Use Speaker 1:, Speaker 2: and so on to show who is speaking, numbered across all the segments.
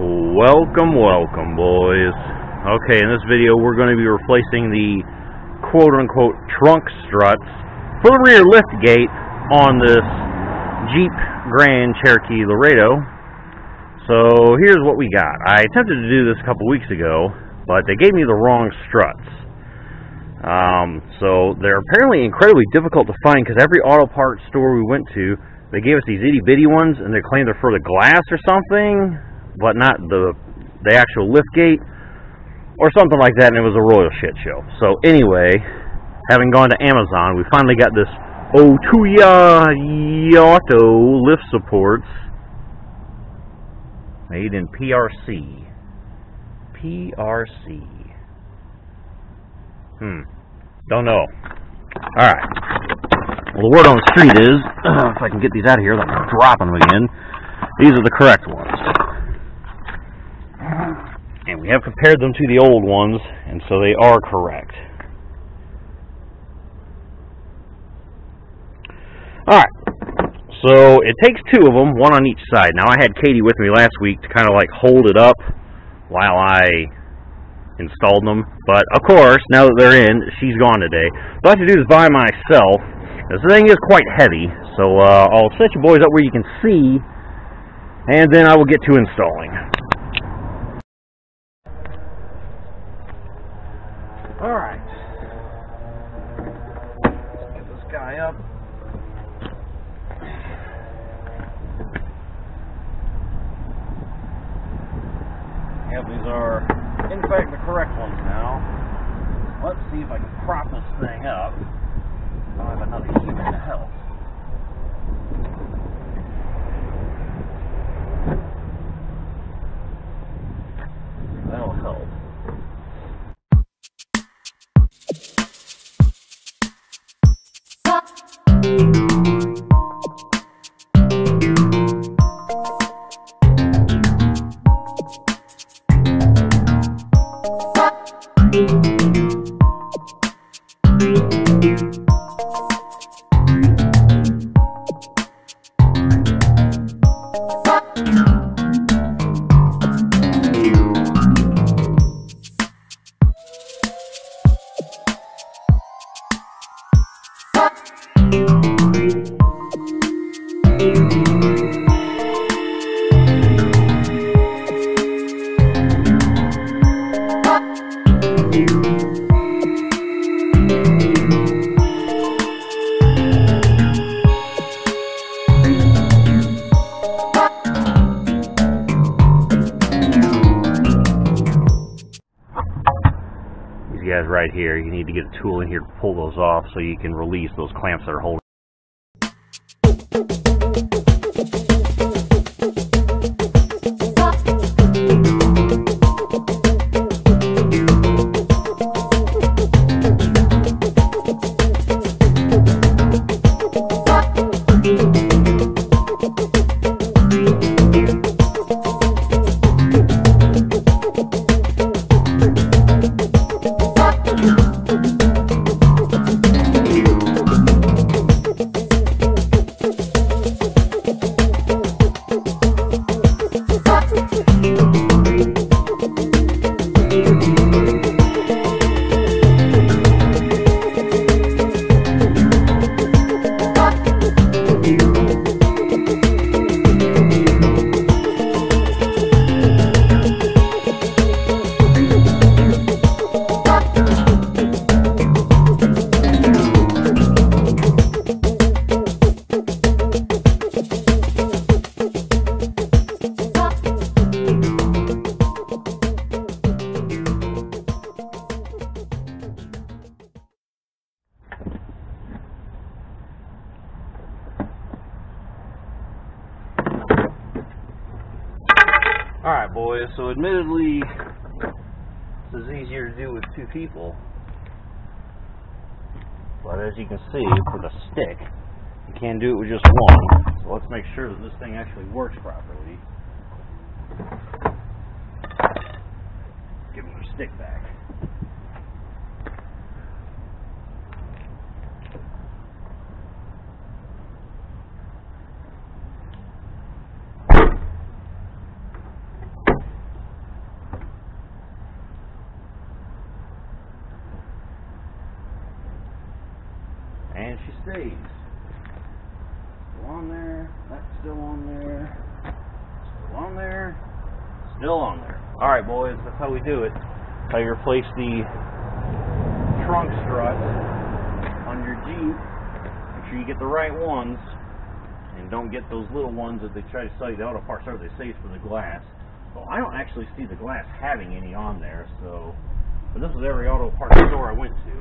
Speaker 1: Welcome, boys. Okay, in this video, we're going to be replacing the quote-unquote trunk struts for the rear lift gate on this Jeep Grand Cherokee Laredo. So here's what we got. I attempted to do this a couple weeks ago, but they gave me the wrong struts. So they're apparently incredibly difficult to find because every auto parts store we went to, they gave us these itty-bitty ones, and they claimed they're for the glass or something, but not the actual lift gate, or something like that, and it was a royal shit show. So anyway, having gone to Amazon, we finally got this Yato lift supports, made in PRC. Don't know. Alright. Well, the word on the street is, if I can get these out of here, I'm dropping them again. These are the correct ones. And we have compared them to the old ones, and so they are correct. Alright. So, it takes two of them, one on each side. Now, I had Katie with me last week to kind of like hold it up while I installed them. But, of course, now that they're in, she's gone today. So I have to do this by myself. This thing is quite heavy, so I'll set you boys up where you can see, and then I will get to installing. Alright. Let's get this guy up. Yep, these are, in fact, the correct ones now. Let's see if I can prop this thing up. I have another human to help. That'll help. Guys right here, you need to get a tool in here to pull those off so you can release those clamps that are holding. Alright, boys, so admittedly, this is easier to do with two people, but as you can see, for the stick, you can't do it with just one, so let's make sure that this thing actually works properly. Give me your stick back. stays. Still on there. That's still on there. Still on there. Still on there. Alright, boys, that's how we do it. How you replace the trunk struts on your Jeep. Make sure you get the right ones. And don't get those little ones that they try to sell you the auto parts store. They say it's for the glass. Well, I don't actually see the glass having any on there, so... But this is every auto parts store I went to.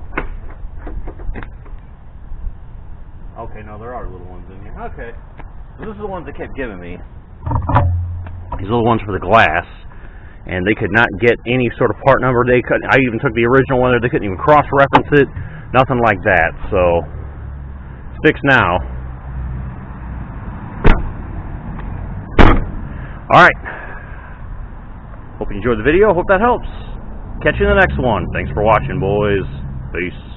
Speaker 1: Okay, no, there are little ones in here. Okay. So this is the ones they kept giving me. These little ones for the glass. And they could not get any sort of part number. They couldn't. I even took the original one there. They couldn't even cross-reference it. Nothing like that. So, it's fixed now. Alright. Hope you enjoyed the video. Hope that helps. Catch you in the next one. Thanks for watching, boys. Peace.